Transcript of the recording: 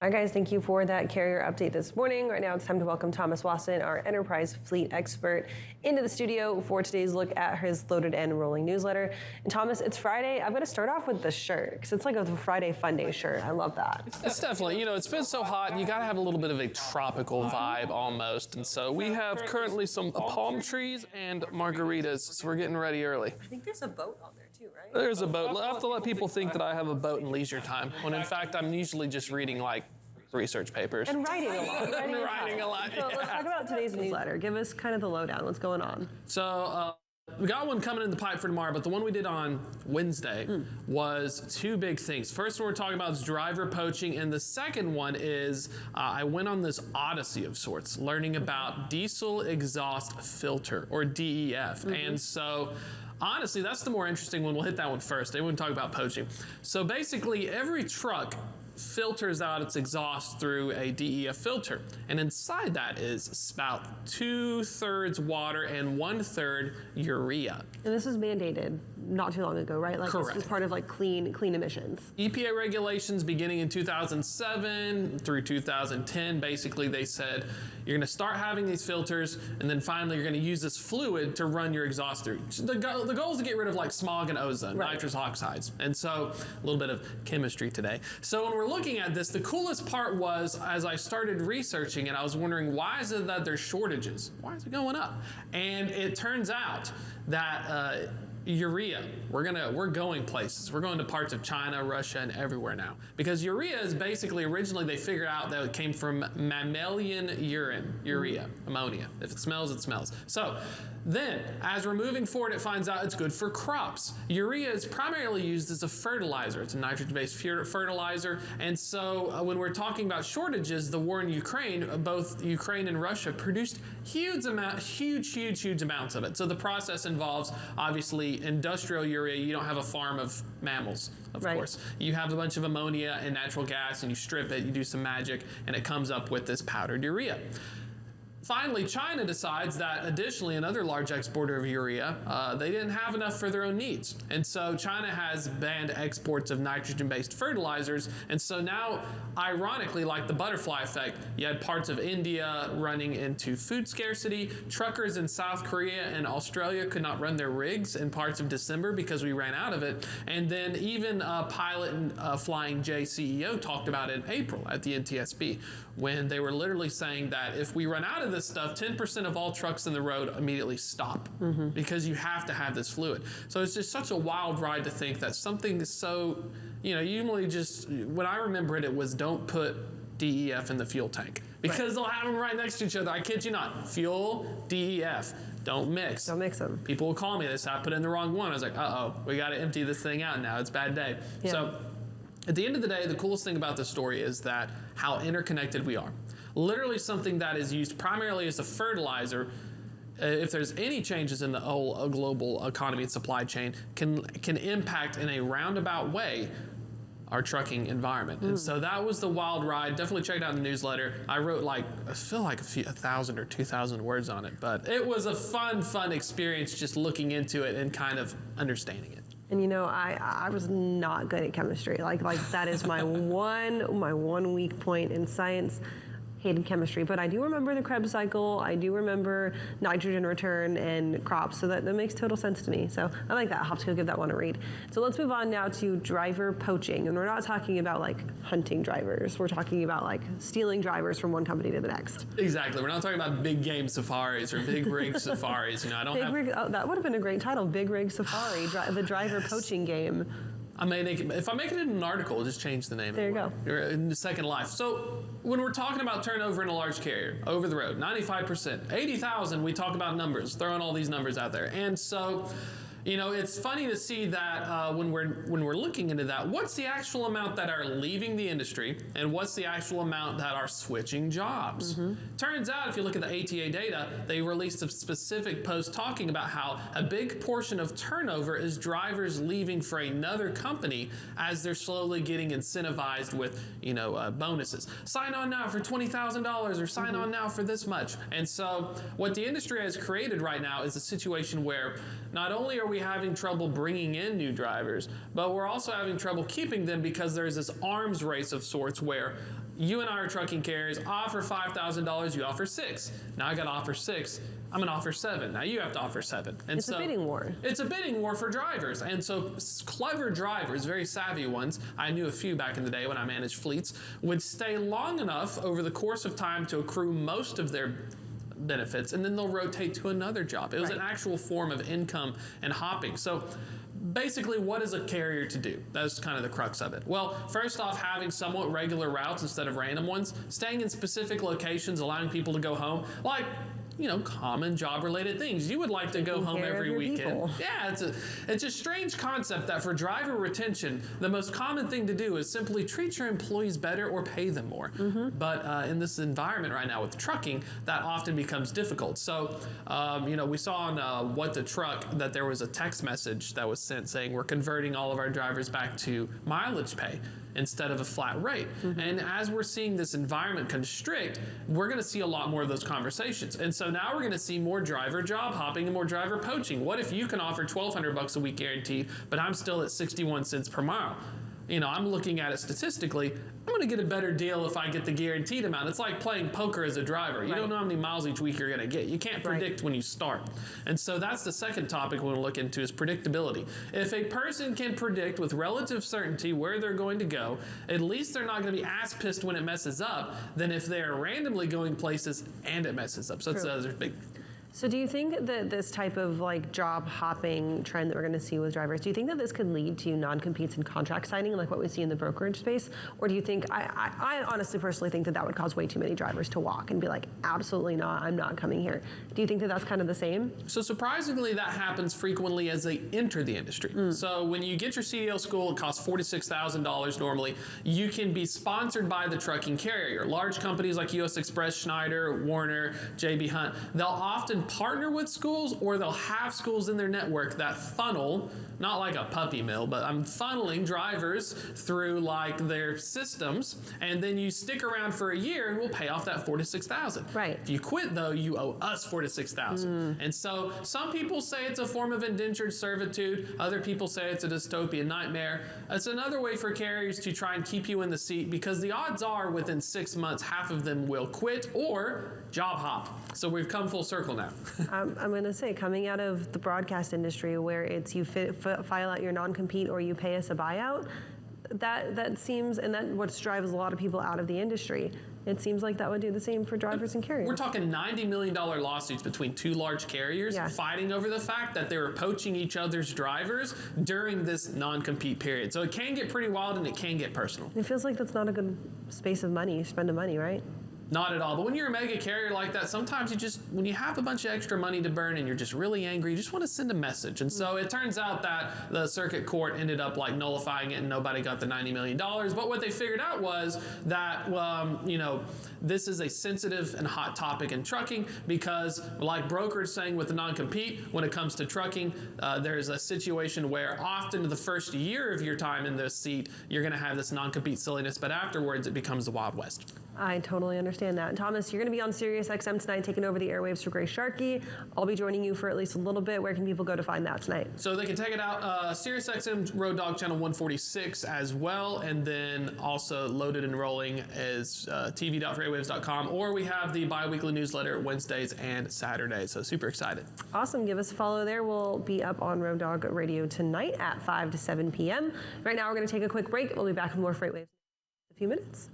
All right, guys, thank you for that carrier update this morning. Right now, it's time to welcome Thomas Wasson, our enterprise fleet expert, into the studio for today's look at his Loaded and Rolling newsletter. And Thomas, it's Friday. I'm going to start off with the shirt because it's like a Friday Fun Day shirt. I love that. It's definitely, it's been so hot, you got to have a little bit of a tropical vibe almost. And so we have currently some palm trees and margaritas, so we're getting ready early. I think there's a boat on there too, right? There's a boat. I have to let people think that I have a boat in leisure time, when in fact I'm usually just reading like research papers. And writing a lot. Writing a lot, So let's talk about today's newsletter. Give us kind of the lowdown. What's going on? So we got one coming in the pipe for tomorrow, but the one we did on Wednesday was two big things. First one we're talking about is driver poaching, and the second one is I went on this odyssey of sorts, learning about diesel exhaust filter, or DEF. And so honestly, that's the more interesting one. We'll hit that one first. They wouldn't talk about poaching. So basically, every truck filters out its exhaust through a DEF filter. And inside that is about 2/3 water and 1/3 urea. And this was mandated not too long ago, right? Like Correct. This is part of like clean emissions. EPA regulations beginning in 2007 through 2010, basically they said, you're gonna start having these filters, and then finally you're gonna use this fluid to run your exhaust through. The goal is to get rid of like smog and ozone, nitrous oxides. And so, a little bit of chemistry today. So when we're looking at this, the coolest part was, as I started researching and I was wondering, why is it that there's shortages? Why is it going up? And it turns out that urea, we're going places. We're going to parts of China, Russia, and everywhere now. Because urea is basically, originally they figured out that it came from mammalian urine, urea, ammonia. If it smells, it smells. So then, as we're moving forward, it finds out it's good for crops. Urea is primarily used as a fertilizer. It's a nitrogen-based fertilizer. And so when we're talking about shortages, the war in Ukraine, both Ukraine and Russia produced huge amounts of it. So the process involves, obviously, industrial urea. You don't have a farm of mammals, of course. You have a bunch of ammonia and natural gas, and you strip it, you do some magic, and it comes up with this powdered urea. Finally, China decides that additionally, another large exporter of urea, they didn't have enough for their own needs. And so China has banned exports of nitrogen-based fertilizers. And so now, ironically, like the butterfly effect, you had parts of India running into food scarcity. Truckers in South Korea and Australia could not run their rigs in parts of December because we ran out of it. And then even Pilot and Flying J CEO talked about it in April at the NTSB, when they were literally saying that if we run out of this stuff, 10% of all trucks in the road immediately stop because you have to have this fluid. So it's just such a wild ride to think that something is so, usually just, when I remember it, it was don't put DEF in the fuel tank because they'll have them right next to each other. I kid you not. Fuel, DEF. Don't mix. Don't mix them. People will call me. They say, I put in the wrong one. I was like, uh-oh, we got to empty this thing out now. It's a bad day. Yeah. So at the end of the day, the coolest thing about this story is that how interconnected we are. Literally something that is used primarily as a fertilizer, if there's any changes in the whole global economy and supply chain, can impact in a roundabout way our trucking environment. And so that was the wild ride. Definitely check it out in the newsletter. I wrote I feel like 1,000 or 2,000 words on it, but it was a fun experience just looking into it and kind of understanding it. And I was not good at chemistry. Like that is my one weak point in science. Hated chemistry, but I do remember the Krebs cycle. I do remember nitrogen return and crops, so that makes total sense to me. So I like that. I'll have to go give that one a read. So let's move on now to driver poaching. And we're not talking about like hunting drivers. We're talking about like stealing drivers from one company to the next. Exactly. We're not talking about big game safaris or big rig safaris. That would have been a great title, Big Rig Safari, the driver poaching game. If I make it in an article, just change the name. There you go. You're in the second life. So when we're talking about turnover in a large carrier, over the road, 95%, 80,000, we talk about numbers, throwing all these numbers out there. And so, it's funny to see that when we're looking into that, what's the actual amount that are leaving the industry and what's the actual amount that are switching jobs? Turns out, if you look at the ATA data, they released a specific post talking about how a big portion of turnover is drivers leaving for another company as they're slowly getting incentivized with, bonuses. Sign on now for $20,000 or sign on now for this much. And so what the industry has created right now is a situation where not only are we we having trouble bringing in new drivers, but we're also having trouble keeping them because there's this arms race of sorts where you and I are trucking carriers, offer $5,000, you offer $6,000. Now I got to offer $6,000. I'm gonna offer $7,000. Now you have to offer $7,000. And it's a bidding war. It's a bidding war for drivers. And so clever drivers, very savvy ones, I knew a few back in the day when I managed fleets, would stay long enough over the course of time to accrue most of their benefits, and then they'll rotate to another job. It was an actual form of income and hopping. So basically, what is a carrier to do? That's kind of the crux of it. Well, first off, having somewhat regular routes instead of random ones, staying in specific locations, allowing people to go home, like, you know, common job-related things. You would like to go home every weekend. People. Yeah, it's a strange concept that for driver retention, the most common thing to do is simply treat your employees better or pay them more. But in this environment right now with trucking, that often becomes difficult. So, you know, we saw on What the Truck that there was a text message that was sent saying we're converting all of our drivers back to mileage pay instead of a flat rate. And as we're seeing this environment constrict, we're going to see a lot more of those conversations. And so now we're going to see more driver job hopping and more driver poaching. What if you can offer $1,200 a week guaranteed, but I'm still at 61 cents per mile? You know, I'm looking at it statistically. I'm going to get a better deal if I get the guaranteed amount. It's like playing poker as a driver. You don't know how many miles each week you're going to get. You can't predict when you start. And so that's the second topic we're going to look into is predictability. If a person can predict with relative certainty where they're going to go, at least they're not going to be as pissed when it messes up than if they're randomly going places and it messes up. So that's the other big. So do you think that this type of like job hopping trend that we're going to see with drivers, do you think that this could lead to non-competes and contract signing like what we see in the brokerage space? Or do you think, I honestly personally think that that would cause way too many drivers to walk and be like, absolutely not, I'm not coming here. Do you think that that's kind of the same? So surprisingly, that happens frequently as they enter the industry. So when you get your CDL school, it costs $46,000 normally. You can be sponsored by the trucking carrier. Large companies like US Express, Schneider, Warner, JB Hunt, they'll often partner with schools or they'll have schools in their network that funnel, not like a puppy mill, but I'm funneling drivers through like their systems, and then you stick around for a year and we'll pay off that $46,000. Right. If you quit though, you owe us $46,000. And so some people say it's a form of indentured servitude. Other people say it's a dystopian nightmare. It's another way for carriers to try and keep you in the seat because the odds are within 6 months, half of them will quit or job hop. So we've come full circle now. I'm going to say, coming out of the broadcast industry where it's you file out your non-compete or you pay us a buyout, that seems, and that what drives a lot of people out of the industry. It seems like that would do the same for drivers and carriers. We're talking $90 million lawsuits between two large carriers fighting over the fact that they were poaching each other's drivers during this non-compete period. So it can get pretty wild and it can get personal. It feels like that's not a good space of money, spending money, right? Not at all. But when you're a mega carrier like that, sometimes when you have a bunch of extra money to burn and you're just really angry, you just want to send a message. And so it turns out that the circuit court ended up like nullifying it and nobody got the $90 million. But what they figured out was that, you know, this is a sensitive and hot topic in trucking because like brokers saying with the non-compete, when it comes to trucking, there's a situation where often the first year of your time in this seat, you're going to have this non-compete silliness, but afterwards it becomes the Wild West. I totally understand that. And Thomas, you're going to be on Sirius XM tonight, taking over the airwaves for Grace Sharkey. I'll be joining you for at least a little bit. Where can people go to find that tonight? So they can take it out, Sirius XM Road Dog Channel 146 as well, and then also loaded and rolling as tv.freightwaves.com, or we have the bi-weekly newsletter Wednesdays and Saturdays. So super excited. Awesome. Give us a follow there. We'll be up on Road Dog Radio tonight at 5 to 7 p.m. Right now, we're going to take a quick break. We'll be back with more Freightwaves in a few minutes.